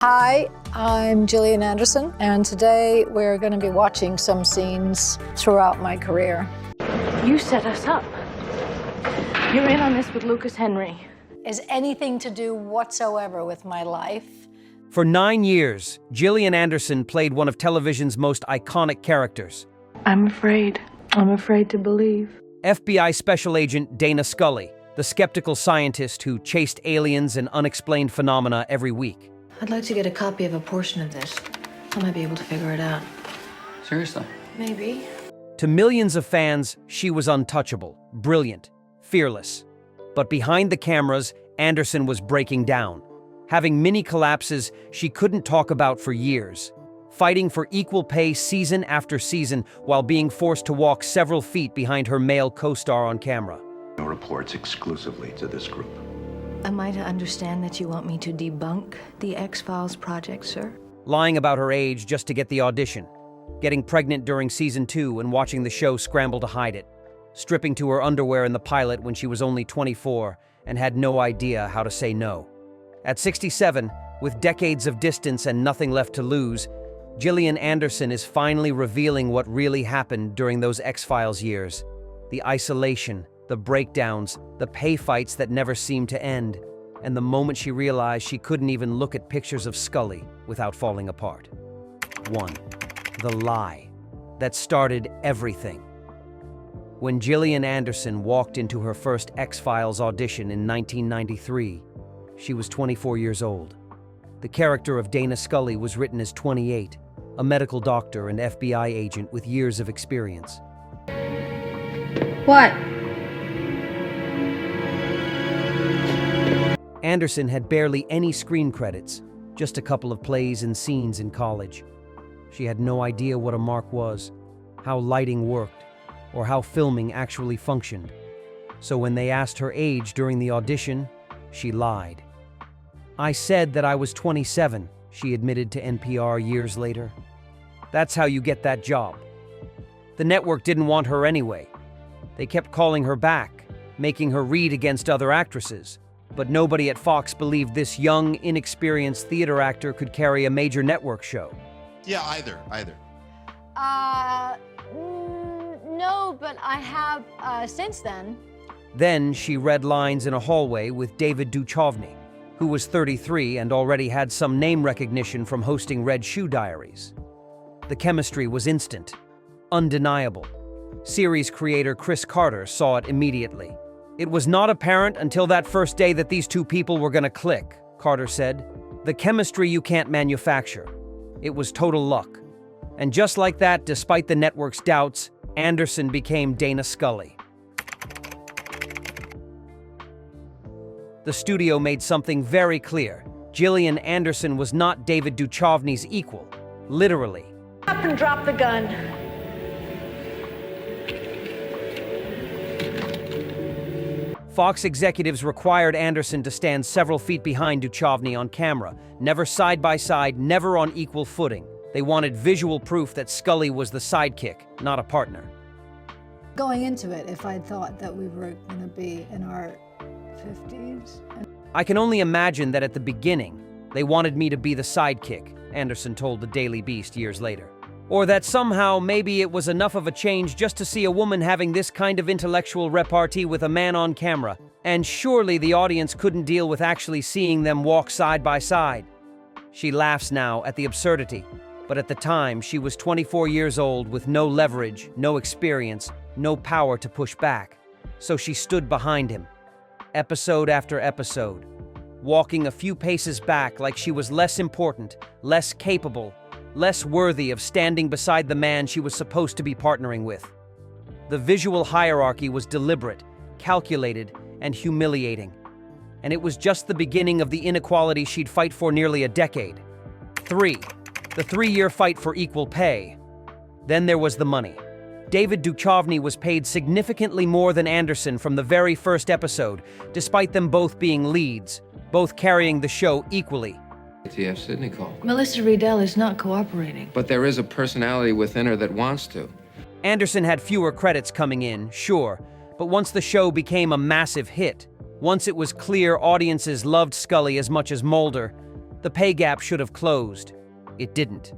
Hi, I'm Gillian Anderson, and today we're going to be watching some scenes throughout my career. You set us up. You're in on this with Lucas Henry. Is anything to do whatsoever with my life. For 9 years, Gillian Anderson played one of television's most iconic characters. I'm afraid. I'm afraid to believe. FBI Special Agent Dana Scully, the skeptical scientist who chased aliens and unexplained phenomena every week. I'd like to get a copy of a portion of this. I might be able to figure it out. Seriously? Maybe. To millions of fans, she was untouchable, brilliant, fearless. But behind the cameras, Anderson was breaking down. Having mini collapses she couldn't talk about for years. Fighting for equal pay season after season while being forced to walk several feet behind her male co-star on camera. No reports exclusively to this group. Am I to understand that you want me to debunk the X-Files project, sir? Lying about her age just to get the audition. Getting pregnant during season 2 and watching the show scramble to hide it. Stripping to her underwear in the pilot when she was only 24 and had no idea how to say no. At 67, with decades of distance and nothing left to lose, Gillian Anderson is finally revealing what really happened during those X-Files years. The isolation, the breakdowns, the pay fights that never seemed to end, and the moment she realized she couldn't even look at pictures of Scully without falling apart. 1. The lie that started everything. When Gillian Anderson walked into her first X-Files audition in 1993, she was 24 years old. The character of Dana Scully was written as 28, a medical doctor and FBI agent with years of experience. What? Anderson had barely any screen credits, just a couple of plays and scenes in college. She had no idea what a mark was, how lighting worked, or how filming actually functioned. So when they asked her age during the audition, she lied. "I said that I was 27, she admitted to NPR years later. That's how you get that job. The network didn't want her anyway. They kept calling her back, making her read against other actresses. But nobody at Fox believed this young, inexperienced theater actor could carry a major network show." Yeah, either. No, but I have since then. Then she read lines in a hallway with David Duchovny, who was 33 and already had some name recognition from hosting Red Shoe Diaries. The chemistry was instant, undeniable. Series creator Chris Carter saw it immediately. "It was not apparent until that first day that these two people were gonna click," Carter said. "The chemistry you can't manufacture. It was total luck." And just like that, despite the network's doubts, Anderson became Dana Scully. The studio made something very clear. Gillian Anderson was not David Duchovny's equal, literally. Up and drop the gun. Fox executives required Anderson to stand several feet behind Duchovny on camera, never side by side, never on equal footing. They wanted visual proof that Scully was the sidekick, not a partner. Going into it, if I'd thought that we were going to be in our 50s. "I can only imagine that at the beginning, they wanted me to be the sidekick," Anderson told the Daily Beast years later. Or that somehow maybe it was enough of a change just to see a woman having this kind of intellectual repartee with a man on camera, and surely the audience couldn't deal with actually seeing them walk side by side. She laughs now at the absurdity, but at the time she was 24 years old with no leverage, no experience, no power to push back. So she stood behind him, episode after episode, walking a few paces back like she was less important, less capable, less worthy of standing beside the man she was supposed to be partnering with. The visual hierarchy was deliberate, calculated, and humiliating. And it was just the beginning of the inequality she'd fight for nearly a decade. 3. The 3-year fight for equal pay. Then there was the money. David Duchovny was paid significantly more than Anderson from the very first episode, despite them both being leads, both carrying the show equally. TF Sydney call. Melissa Riedel is not cooperating. But there is a personality within her that wants to. Anderson had fewer credits coming in, sure, but once the show became a massive hit, once it was clear audiences loved Scully as much as Mulder, The pay gap should have closed. It didn't.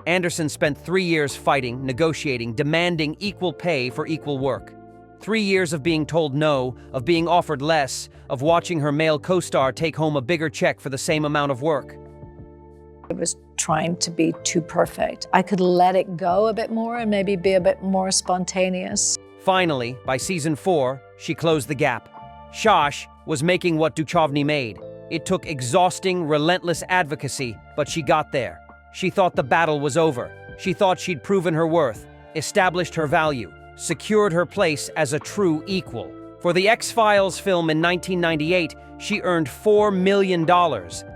Anderson spent 3 years fighting, negotiating, demanding equal pay for equal work. 3 years of being told no, of being offered less, of watching her male co-star take home a bigger check for the same amount of work. I was trying to be too perfect. I could let it go a bit more and maybe be a bit more spontaneous. Finally, by season 4, she closed the gap. Shosh was making what Duchovny made. It took exhausting, relentless advocacy, but she got there. She thought the battle was over. She thought she'd proven her worth, established her value, secured her place as a true equal. For the X-Files film in 1998, she earned $4 million,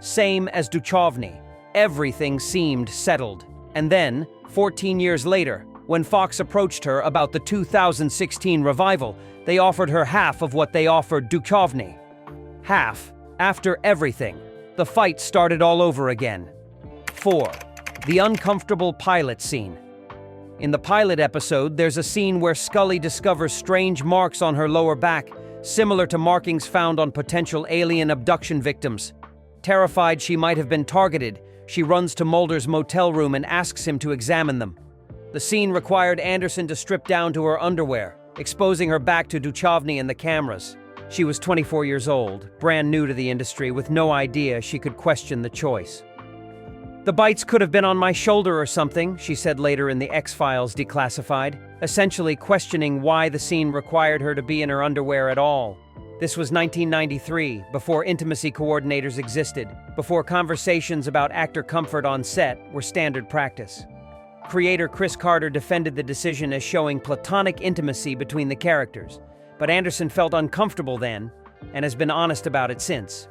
same as Duchovny. Everything seemed settled. And then, 14 years later, when Fox approached her about the 2016 revival, they offered her half of what they offered Duchovny. Half. After everything, the fight started all over again. 4. The uncomfortable pilot scene. In the pilot episode, there's a scene where Scully discovers strange marks on her lower back, similar to markings found on potential alien abduction victims. Terrified she might have been targeted, she runs to Mulder's motel room and asks him to examine them. The scene required Anderson to strip down to her underwear, exposing her back to Duchovny and the cameras. She was 24 years old, brand new to the industry, with no idea she could question the choice. "The bites could have been on my shoulder or something," she said later in the X-Files Declassified, essentially questioning why the scene required her to be in her underwear at all. This was 1993, before intimacy coordinators existed, before conversations about actor comfort on set were standard practice. Creator Chris Carter defended the decision as showing platonic intimacy between the characters, but Anderson felt uncomfortable then, and has been honest about it since.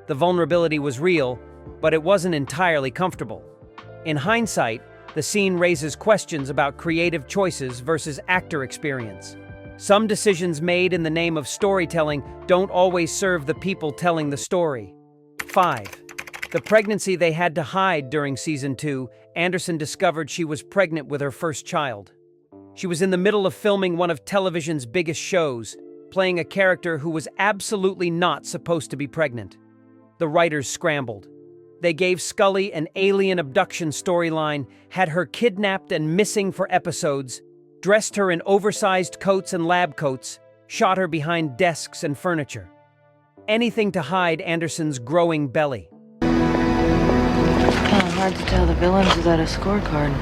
The vulnerability was real, but it wasn't entirely comfortable. In hindsight, the scene raises questions about creative choices versus actor experience. Some decisions made in the name of storytelling don't always serve the people telling the story. 5. The pregnancy they had to hide during season 2, Anderson discovered she was pregnant with her first child. She was in the middle of filming one of television's biggest shows, playing a character who was absolutely not supposed to be pregnant. The writers scrambled. They gave Scully an alien abduction storyline, had her kidnapped and missing for episodes, dressed her in oversized coats and lab coats, shot her behind desks and furniture. Anything to hide Anderson's growing belly. Hard to tell the villains without a scorecard.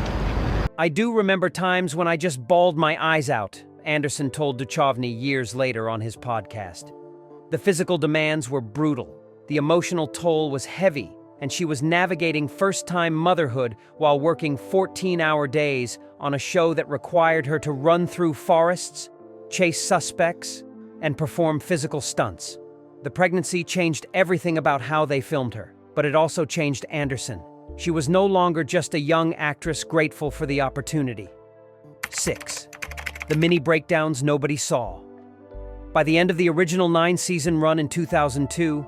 "I do remember times when I just bawled my eyes out," Anderson told Duchovny years later on his podcast. The physical demands were brutal. The emotional toll was heavy, and she was navigating first-time motherhood while working 14-hour days on a show that required her to run through forests, chase suspects, and perform physical stunts. The pregnancy changed everything about how they filmed her, but it also changed Anderson. She was no longer just a young actress grateful for the opportunity. 6. The mini breakdowns nobody saw. By the end of the original 9-season run in 2002,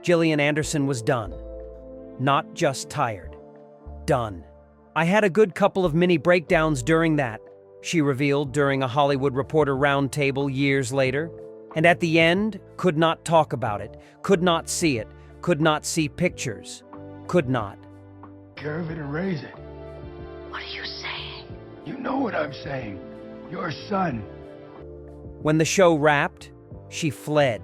Gillian Anderson was done. Not just tired. Done. "I had a good couple of mini breakdowns during that," she revealed during a Hollywood Reporter roundtable years later. "And at the end, could not talk about it, could not see it, could not see pictures, could not." Care of it and raise it. What are you saying? You know what I'm saying. Your son. When the show wrapped, she fled.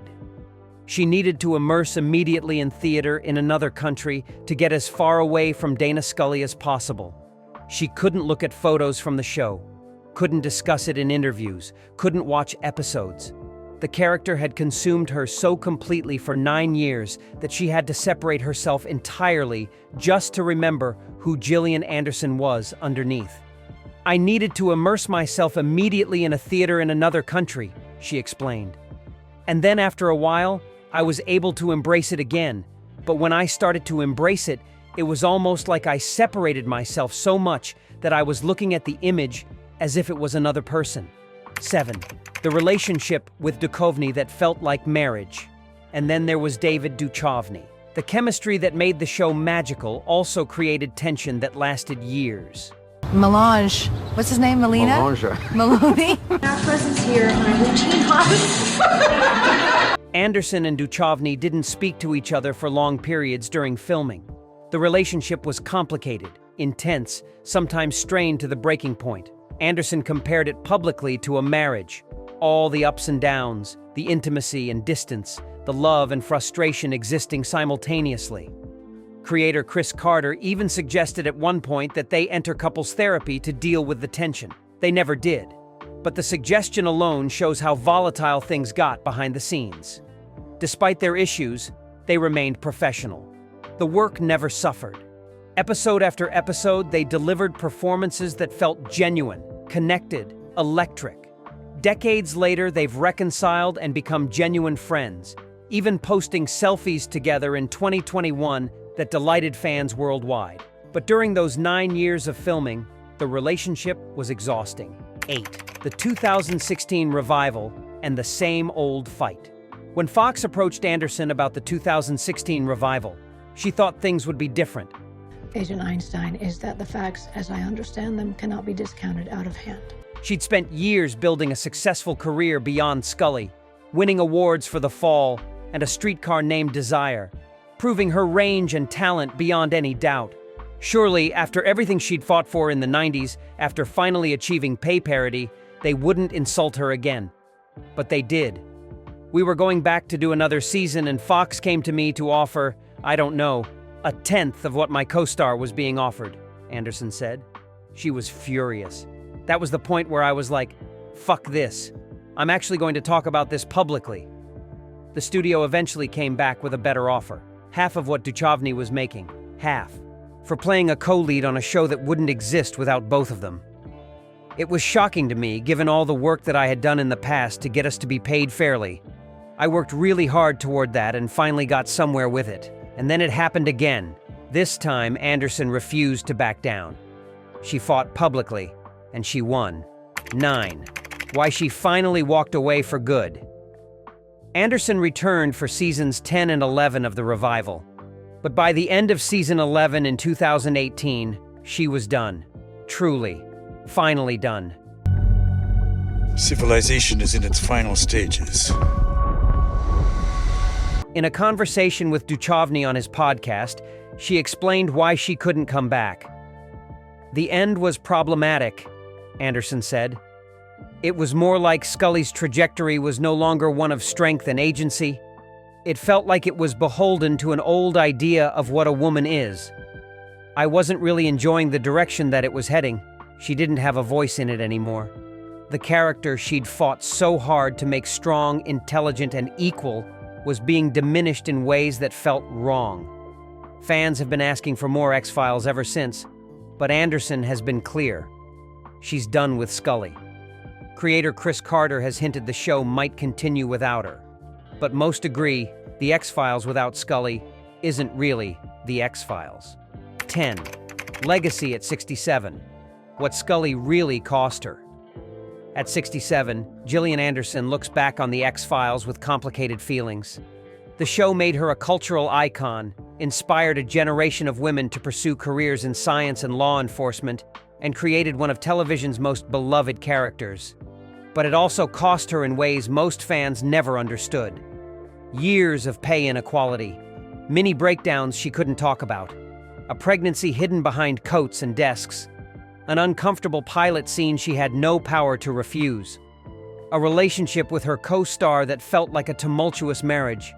She needed to immerse immediately in theater in another country to get as far away from Dana Scully as possible. She couldn't look at photos from the show, couldn't discuss it in interviews, couldn't watch episodes. The character had consumed her so completely for 9 years that she had to separate herself entirely just to remember who Gillian Anderson was underneath. "I needed to immerse myself immediately in a theater in another country," she explained. "And then after a while, I was able to embrace it again. But when I started to embrace it, it was almost like I separated myself so much that I was looking at the image as if it was another person." 7. The relationship with Duchovny that felt like marriage. And then there was David Duchovny. The chemistry that made the show magical also created tension that lasted years. Melange. What's his name? Melina? Melange. Maloney? Our presence here on a routine hospital. Anderson and Duchovny didn't speak to each other for long periods during filming. The relationship was complicated, intense, sometimes strained to the breaking point. Anderson compared it publicly to a marriage. All the ups and downs, the intimacy and distance, the love and frustration existing simultaneously. Creator Chris Carter even suggested at one point that they enter couples therapy to deal with the tension. They never did. But the suggestion alone shows how volatile things got behind the scenes. Despite their issues, they remained professional. The work never suffered. Episode after episode, they delivered performances that felt genuine, connected, electric. Decades later, they've reconciled and become genuine friends, even posting selfies together in 2021 that delighted fans worldwide. But during those 9 years of filming, the relationship was exhausting. 8. The 2016 revival and the same old fight. When Fox approached Anderson about the 2016 revival, she thought things would be different. Agent Einstein, is that the facts, as I understand them, cannot be discounted out of hand. She'd spent years building a successful career beyond Scully, winning awards for The Fall and A Streetcar Named Desire, proving her range and talent beyond any doubt. Surely, after everything she'd fought for in the 90s, after finally achieving pay parity, they wouldn't insult her again. But they did. We were going back to do another season, and Fox came to me to offer, I don't know, a tenth of what my co-star was being offered, Anderson said. She was furious. That was the point where I was like, fuck this. I'm actually going to talk about this publicly. The studio eventually came back with a better offer. Half of what Duchovny was making. Half. For playing a co-lead on a show that wouldn't exist without both of them. It was shocking to me, given all the work that I had done in the past to get us to be paid fairly. I worked really hard toward that and finally got somewhere with it. And then it happened again. This time, Anderson refused to back down. She fought publicly, and she won. 9. Why she finally walked away for good. Anderson returned for seasons 10 and 11 of the revival. But by the end of season 11 in 2018, she was done. Truly, finally done. Civilization is in its final stages. In a conversation with Duchovny on his podcast, she explained why she couldn't come back. The end was problematic, Anderson said. It was more like Scully's trajectory was no longer one of strength and agency. It felt like it was beholden to an old idea of what a woman is. I wasn't really enjoying the direction that it was heading. She didn't have a voice in it anymore. The character she'd fought so hard to make strong, intelligent, and equal was being diminished in ways that felt wrong. Fans have been asking for more X-Files ever since, but Anderson has been clear. She's done with Scully. Creator Chris Carter has hinted the show might continue without her. But most agree the X-Files without Scully isn't really the X-Files. 10. Legacy at 67. What Scully really cost her. At 67, Gillian Anderson looks back on the X-Files with complicated feelings. The show made her a cultural icon, inspired a generation of women to pursue careers in science and law enforcement, and created one of television's most beloved characters. But it also cost her in ways most fans never understood. Years of pay inequality, mini breakdowns she couldn't talk about, a pregnancy hidden behind coats and desks, an uncomfortable pilot scene she had no power to refuse, a relationship with her co-star that felt like a tumultuous marriage,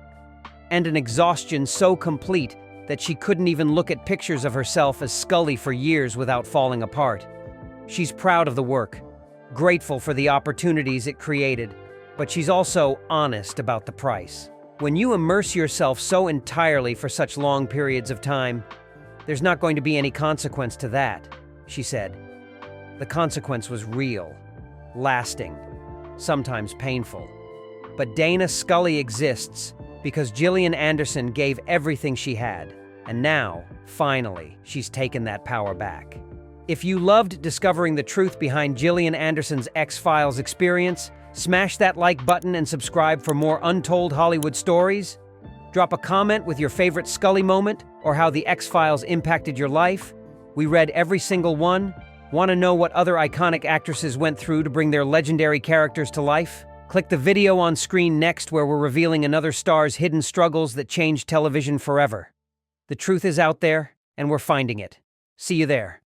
and an exhaustion so complete that she couldn't even look at pictures of herself as Scully for years without falling apart. She's proud of the work, grateful for the opportunities it created, but she's also honest about the price. When you immerse yourself so entirely for such long periods of time, there's not going to be any consequence to that, she said. The consequence was real, lasting, sometimes painful. But Dana Scully exists because Gillian Anderson gave everything she had, and now, finally, she's taken that power back. If you loved discovering the truth behind Gillian Anderson's X-Files experience, smash that like button and subscribe for more untold Hollywood stories. Drop a comment with your favorite Scully moment or how the X-Files impacted your life. We read every single one. Want to know what other iconic actresses went through to bring their legendary characters to life? Click the video on screen next where we're revealing another star's hidden struggles that changed television forever. The truth is out there, and we're finding it. See you there.